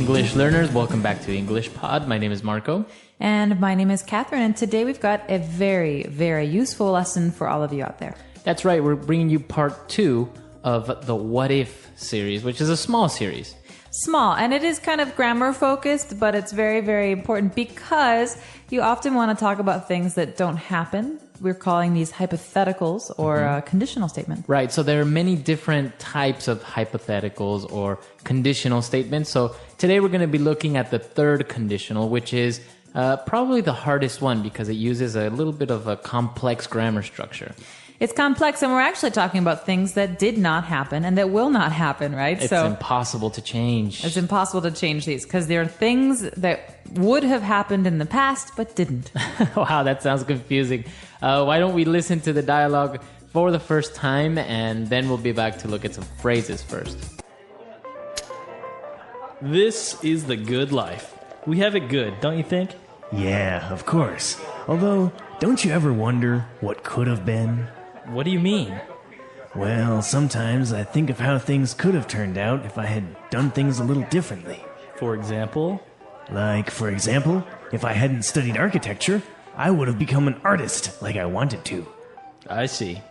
English learners, welcome back to English Pod. My name is Marco. And my name is Catherine, and today we've got a very, very useful lesson for all of you out there. That's right, we're bringing you part 2 of the What If series, which is a small series. Small, and it is kind of grammar focused, but it's very, very important because you often want to talk about things that don't happen. We're calling these hypotheticals or conditional statements. Right, so there are many different types of hypotheticals or conditional statements. So today we're going to be looking at the third conditional, which is probably the hardest one because it uses a little bit of a complex grammar structure. It's complex, and we're actually talking about things that did not happen and that will not happen, right? It's impossible to change. It's impossible to change these because there are things that would have happened in the past but didn't. Wow, that sounds confusing. Why don't we listen to the dialogue for the first time, and then we'll be back to look at some phrases first. This is the good life. We have it good, don't you think? Yeah, of course. Although, don't you ever wonder what could have been? What do you mean? Well, sometimes I think of how things could have turned out if I had done things a little differently. For example? Like, for example, if I hadn't studied architecture, I would have become an artist like I wanted to. I see.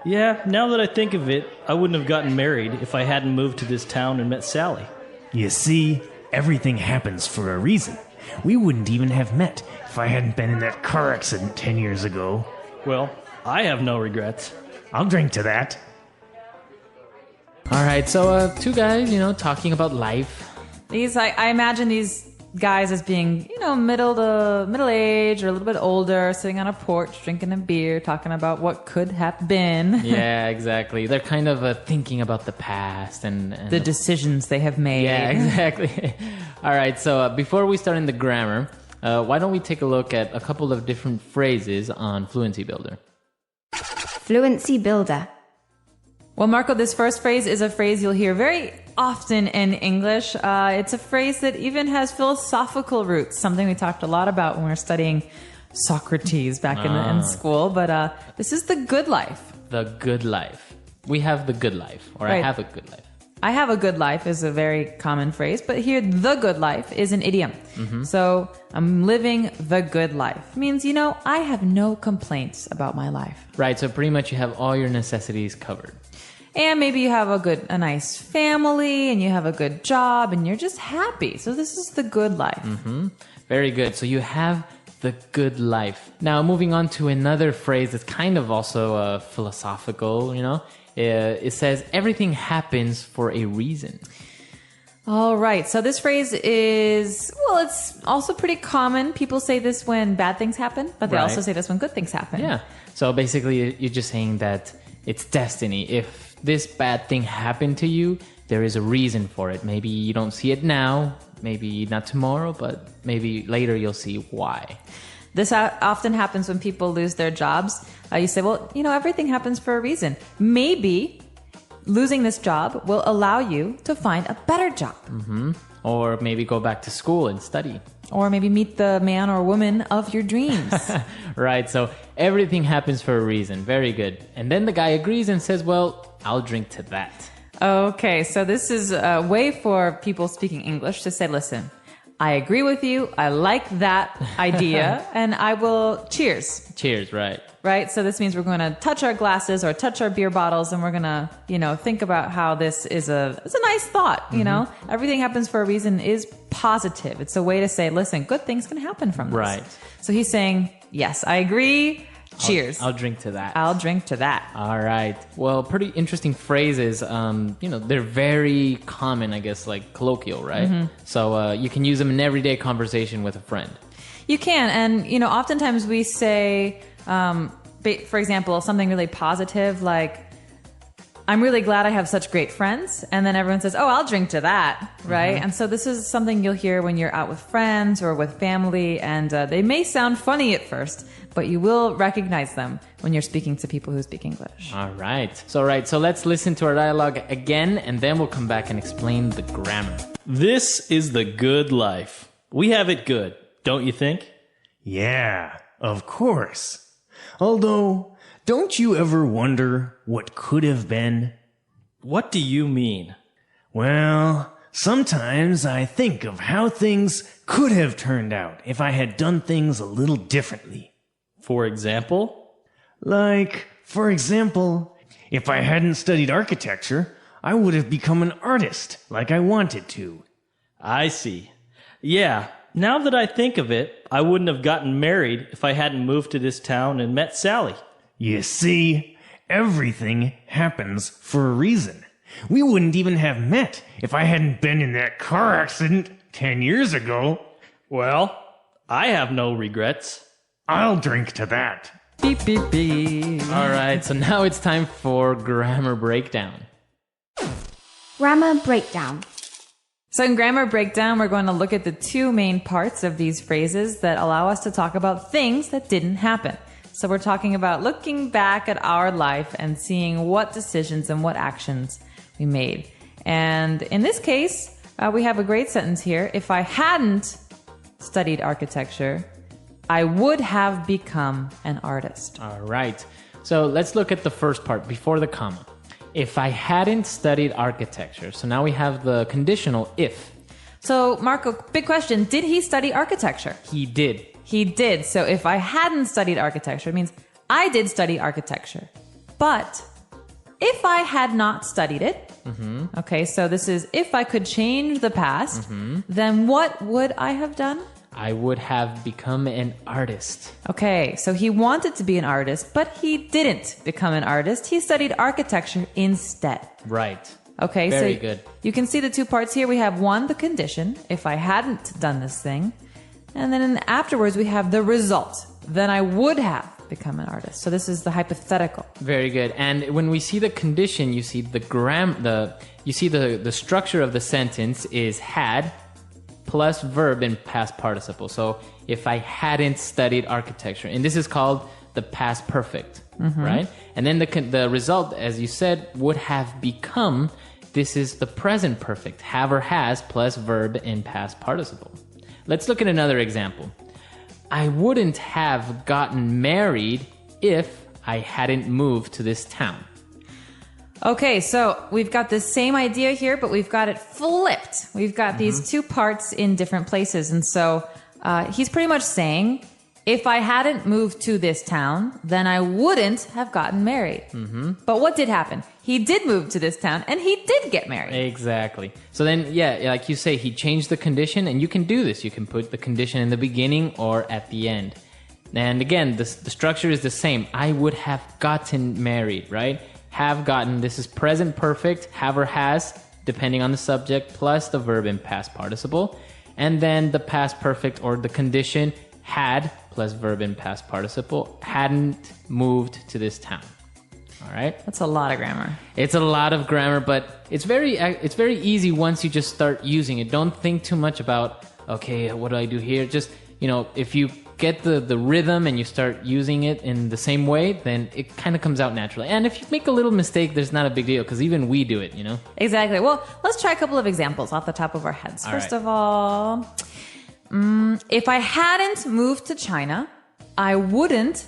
Yeah, now that I think of it, I wouldn't have gotten married if I hadn't moved to this town and met Sally. You see, everything happens for a reason. We wouldn't even have met if I hadn't been in that car accident 10 years ago. Well, I have no regrets. I'll drink to that. All right, so two guys, talking about life. I imagine these guys as being, middle age or a little bit older, sitting on a porch, drinking a beer, talking about what could have been. Yeah, exactly. They're kind of thinking about the past and the decisions they have made. Yeah, exactly. All right, so before we start in the grammar, why don't we take a look at a couple of different phrases on Fluency Builder? Fluency Builder. Well, Marco, this first phrase is a phrase you'll hear very often in English. It's a phrase that even has philosophical roots, something we talked a lot about when we were studying Socrates back in school. But this is the good life. The good life. We have the good life, or right. I have a good life. I have a good life is a very common phrase, but here, the good life is an idiom. So I'm living the good life. It means, I have no complaints about my life. Right, so pretty much you have all your necessities covered. And maybe you have a nice family, and you have a good job, and you're just happy. So this is the good life. Very good. So you have the good life. Now, moving on to another phrase that's kind of also philosophical, It says, everything happens for a reason. All right. So this phrase is, it's also pretty common. People say this when bad things happen, but they also say this when good things happen. Yeah. So basically, you're just saying that it's destiny. If this bad thing happened to you, there is a reason for it. Maybe you don't see it now, maybe not tomorrow, but maybe later you'll see why. This often happens when people lose their jobs. You say, everything happens for a reason. Maybe losing this job will allow you to find a better job. Or maybe go back to school and study. Or maybe meet the man or woman of your dreams. Right, so everything happens for a reason. Very good. And then the guy agrees and says, I'll drink to that. Okay, so this is a way for people speaking English to say, listen, I agree with you. I like that idea. And I will cheers. Cheers, right. Right? So this means we're going to touch our glasses or touch our beer bottles, and we're going to, think about how this is it's a nice thought, Everything happens for a reason is positive. It's a way to say, listen, good things can happen from this. Right. So he's saying, yes, I agree. Cheers. I'll drink to that. I'll drink to that. All right. Well, pretty interesting phrases. They're very common, I guess, like colloquial, right? So you can use them in everyday conversation with a friend. You can. And, oftentimes we say, for example, something really positive like, I'm really glad I have such great friends. And then everyone says, I'll drink to that, right? And so this is something you'll hear when you're out with friends or with family. And they may sound funny at first, but you will recognize them when you're speaking to people who speak English. All right. So let's listen to our dialogue again, and then we'll come back and explain the grammar. This is the good life. We have it good, don't you think? Yeah, of course. Although, don't you ever wonder what could have been? What do you mean? Well, sometimes I think of how things could have turned out if I had done things a little differently. For example? Like, for example, if I hadn't studied architecture, I would have become an artist like I wanted to. I see. Yeah, now that I think of it, I wouldn't have gotten married if I hadn't moved to this town and met Sally. You see, everything happens for a reason. We wouldn't even have met if I hadn't been in that car accident 10 years ago. Well, I have no regrets. I'll drink to that. Beep, beep, beep. All right, so now it's time for grammar breakdown. Grammar breakdown. So in grammar breakdown, we're going to look at the two main parts of these phrases that allow us to talk about things that didn't happen. So we're talking about looking back at our life and seeing what decisions and what actions we made. And in this case, we have a great sentence here. If I hadn't studied architecture, I would have become an artist. All right, so let's look at the first part before the comma. If I hadn't studied architecture. So now we have the conditional if. So Marco, big question. Did he study architecture? He did. He did. So if I hadn't studied architecture, it means I did study architecture. But if I had not studied it, okay, so this is if I could change the past, then what would I have done? I would have become an artist. Okay, so he wanted to be an artist, but he didn't become an artist. He studied architecture instead. Right. Okay, Very so good. you can see the two parts here. We have one, the condition, if I hadn't done this thing. And then afterwards, we have the result. Then I would have become an artist. So this is the hypothetical. Very good. And when we see the condition, you see the the structure of the sentence is had plus verb in past participle. So if I hadn't studied architecture, and this is called the past perfect, right? And then the result, as you said, would have become. This is the present perfect, have or has plus verb in past participle. Let's look at another example. I wouldn't have gotten married if I hadn't moved to this town. Okay, so we've got the same idea here, but we've got it flipped. We've got these two parts in different places. And so he's pretty much saying, if I hadn't moved to this town, then I wouldn't have gotten married. But what did happen? He did move to this town, and he did get married. Exactly. So then, yeah, like you say, he changed the condition, and you can do this. You can put the condition in the beginning or at the end. And again, the structure is the same. I would have gotten married, right? Have gotten, this is present perfect, have or has, depending on the subject, plus the verb in past participle. And then the past perfect or the condition, had, plus verb in past participle, hadn't moved to this town. All right? That's a lot of grammar. It's a lot of grammar, but it's very easy once you just start using it. Don't think too much about, okay, what do I do here? Just, if you get the rhythm and you start using it in the same way, then it kind of comes out naturally. And if you make a little mistake, there's not a big deal because even we do it, Exactly. Well, let's try a couple of examples off the top of our heads. All First right. of all, if I hadn't moved to China, I wouldn't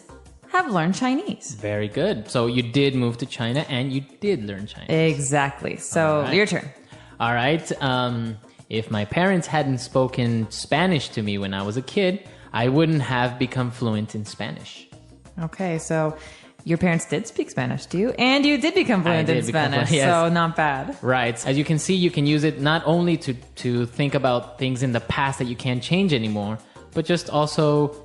have learned Chinese. Very good. So you did move to China and you did learn Chinese. Exactly. So right. your turn. All right. If my parents hadn't spoken Spanish to me when I was a kid, I wouldn't have become fluent in Spanish. Okay, so your parents did speak Spanish to you, and you did become fluent in Spanish, yes. so not bad. Right. As you can see, you can use it not only to think about things in the past that you can't change anymore, but just also,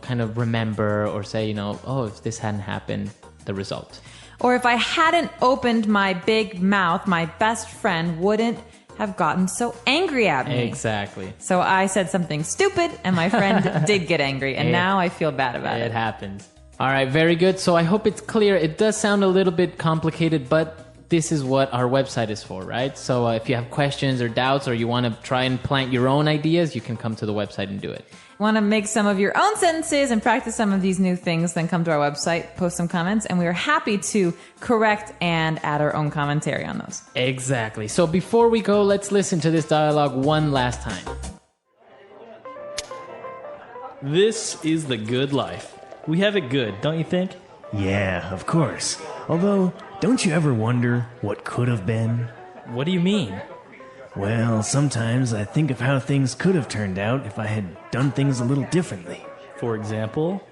kind of remember or say, if this hadn't happened, the result. Or if I hadn't opened my big mouth, my best friend wouldn't have gotten so angry at me. Exactly. So I said something stupid, and my friend did get angry, and now I feel bad about it. It happens. All right, very good. So I hope it's clear. It does sound a little bit complicated, but this is what our website is for, right? So if you have questions or doubts or you want to try and plant your own ideas, you can come to the website and do it. Want to make some of your own sentences and practice some of these new things, then come to our website, post some comments, and we are happy to correct and add our own commentary on those. Exactly. So before we go, let's listen to this dialogue one last time. This is the good life. We have it good, don't you think? Yeah, of course. Although, don't you ever wonder what could have been? What do you mean? Well, sometimes I think of how things could have turned out if I had done things a little differently. For example?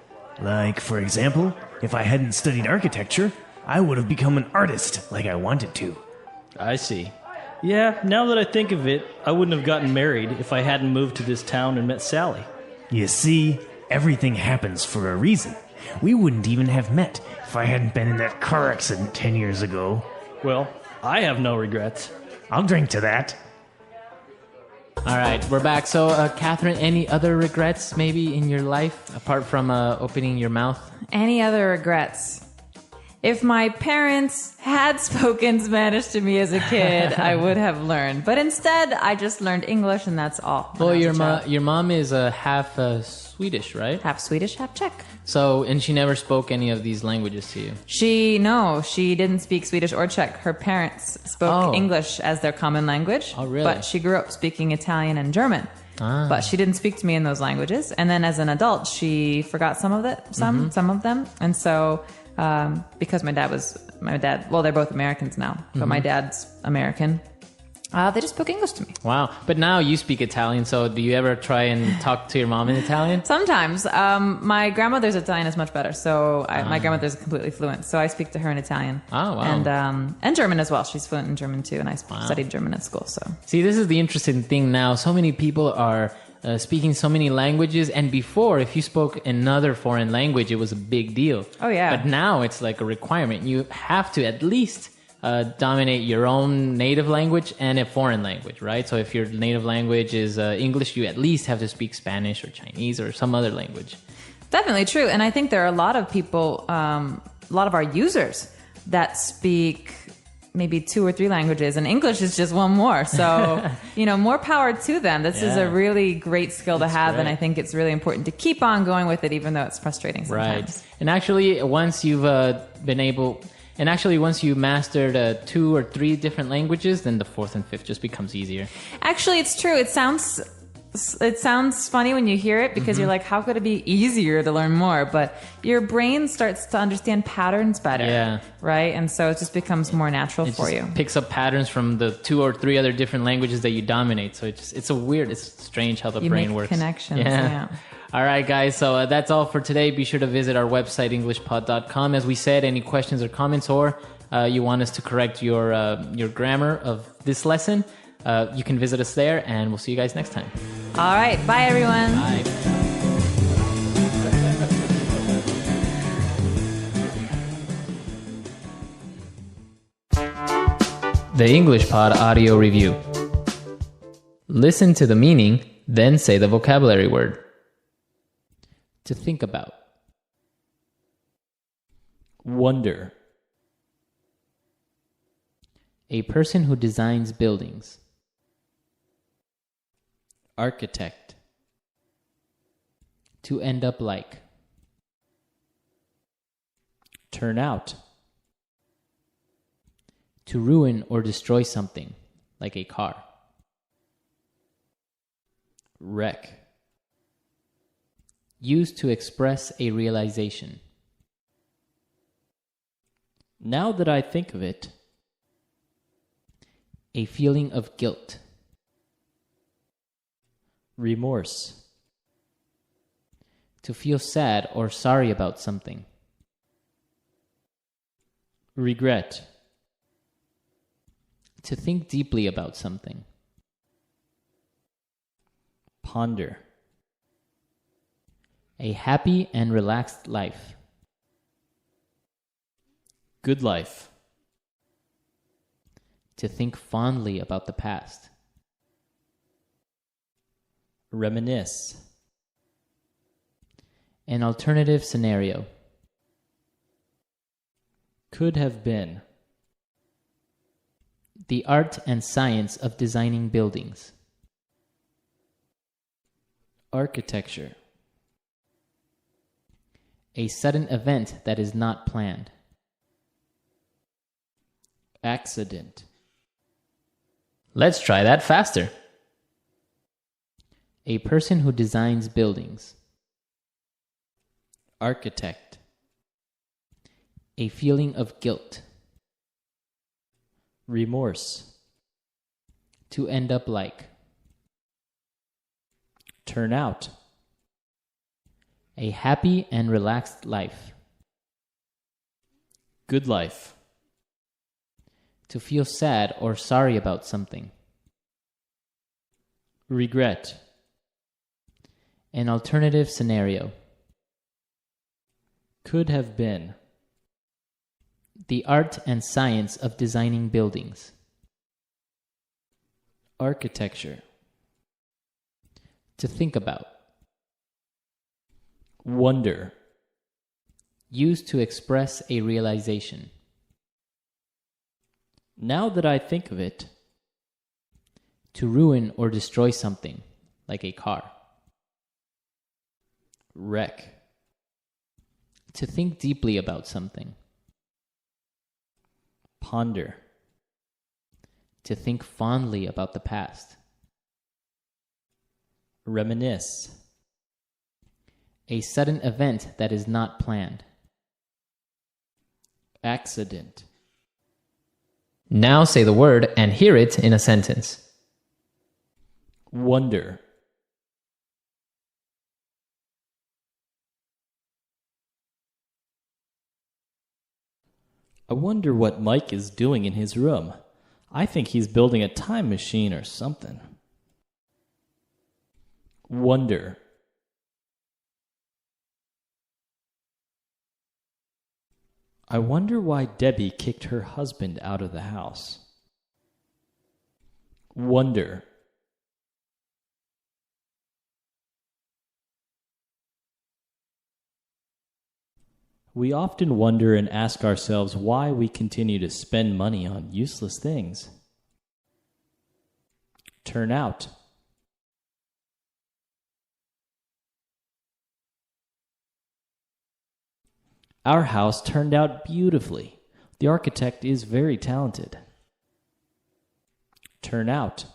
Like, for example, if I hadn't studied architecture, I would have become an artist like I wanted to. I see. Yeah, now that I think of it, I wouldn't have gotten married if I hadn't moved to this town and met Sally. You see, everything happens for a reason. We wouldn't even have met if I hadn't been in that car accident 10 years ago. Well, I have no regrets. I'll drink to that. All right, we're back. So, Catherine, any other regrets maybe in your life apart from opening your mouth? Any other regrets? If my parents had spoken Spanish to me as a kid, I would have learned. But instead, I just learned English, and that's all. Well, your mom is half Swedish, right? Half Swedish, half Czech. So, and she never spoke any of these languages to you? She didn't speak Swedish or Czech. Her parents spoke English as their common language. Oh, really? But she grew up speaking Italian and German. But she didn't speak to me in those languages. And then as an adult, she forgot some of them. And so, because my dad, well, they're both Americans now, but my dad's American. They just spoke English to me. Wow. But now you speak Italian, so do you ever try and talk to your mom in Italian? Sometimes. My grandmother's Italian is much better, so my grandmother's completely fluent, so I speak to her in Italian. Oh, wow. And German as well. She's fluent in German too, and I studied German at school. So see, this is the interesting thing now. So many people are speaking so many languages, and before, if you spoke another foreign language, it was a big deal. Oh, yeah. But now it's like a requirement. You have to at least dominate your own native language and a foreign language, right? So if your native language is English, you at least have to speak Spanish or Chinese or some other language. definitely true. And I think there are a lot of people, a lot of our users that speak maybe 2 or 3 languages, and English is just one more. So, more power to them. This is a really great skill to have, and I think it's really important to keep on going with it, even though it's frustrating sometimes. Right. And actually, once you've once you mastered 2 or 3 different languages, then the 4th and 5th just becomes easier. Actually, it's true. It sounds funny when you hear it because you're like, how could it be easier to learn more? But your brain starts to understand patterns better. Yeah. Right? And so it just becomes more natural for you. It picks up patterns from the 2 or 3 other different languages that you dominate. So it's strange how the brain works. Connections. Yeah. All right, guys. So that's all for today. Be sure to visit our website, englishpod.com. As we said, any questions or comments, or you want us to correct your grammar of this lesson, you can visit us there, and we'll see you guys next time. All right. Bye, everyone. Bye. The English Pod Audio Review. Listen to the meaning, then say the vocabulary word. To think about. Wonder. A person who designs buildings. Architect. To end up like. Turn out. To ruin or destroy something, like a car. Wreck. Used to express a realization. Now that I think of it. A feeling of guilt. Remorse. To feel sad or sorry about something. Regret. To think deeply about something. Ponder. A happy and relaxed life. Good life. To think fondly about the past. Reminisce. An alternative scenario. Could have been. The art and science of designing buildings. Architecture. A sudden event that is not planned. Accident. Let's try that faster. A person who designs buildings. Architect. A feeling of guilt. Remorse. To end up like. Turn out. A happy and relaxed life. Good life. To feel sad or sorry about something. Regret. An alternative scenario. Could have been. The art and science of designing buildings. Architecture. To think about. Wonder. Used to express a realization. Now that I think of it. To ruin or destroy something, like a car. Wreck. To think deeply about something. Ponder. To think fondly about the past. Reminisce. A sudden event that is not planned. Accident. Now say the word and hear it in a sentence. Wonder. I wonder what Mike is doing in his room. I think he's building a time machine or something. Wonder. I wonder why Debbie kicked her husband out of the house. Wonder. We often wonder and ask ourselves why we continue to spend money on useless things. Turn out. Our house turned out beautifully. The architect is very talented. Turn out.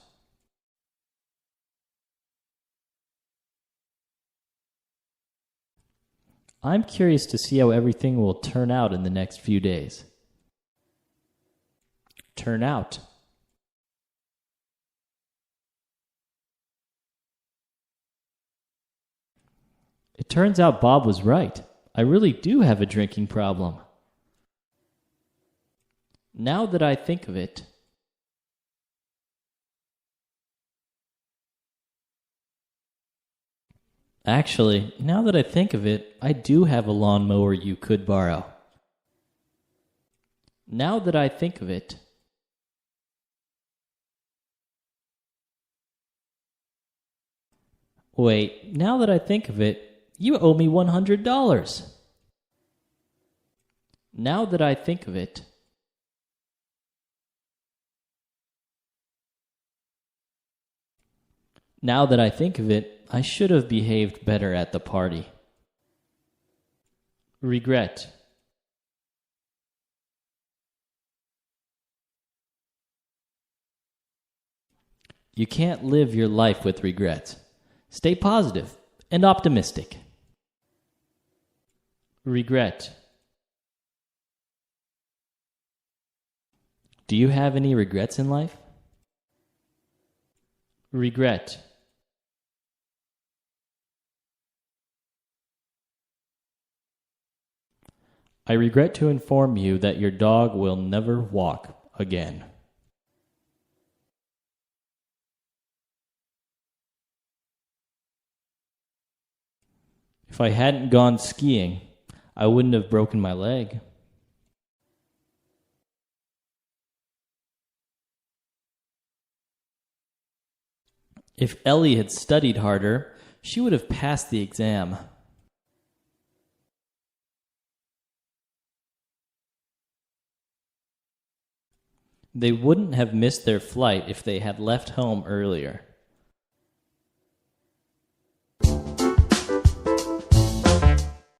I'm curious to see how everything will turn out in the next few days. Turn out. It turns out Bob was right. I really do have a drinking problem. Now that I think of it. Actually, now that I think of it, I do have a lawnmower you could borrow. Now that I think of it. Wait, now that I think of it, you owe me $100. Now that I think of it. Now that I think of it, I should have behaved better at the party. Regret. You can't live your life with regrets. Stay positive and optimistic. Regret. Do you have any regrets in life? Regret. I regret to inform you that your dog will never walk again. If I hadn't gone skiing, I wouldn't have broken my leg. If Ellie had studied harder, she would have passed the exam. They wouldn't have missed their flight if they had left home earlier.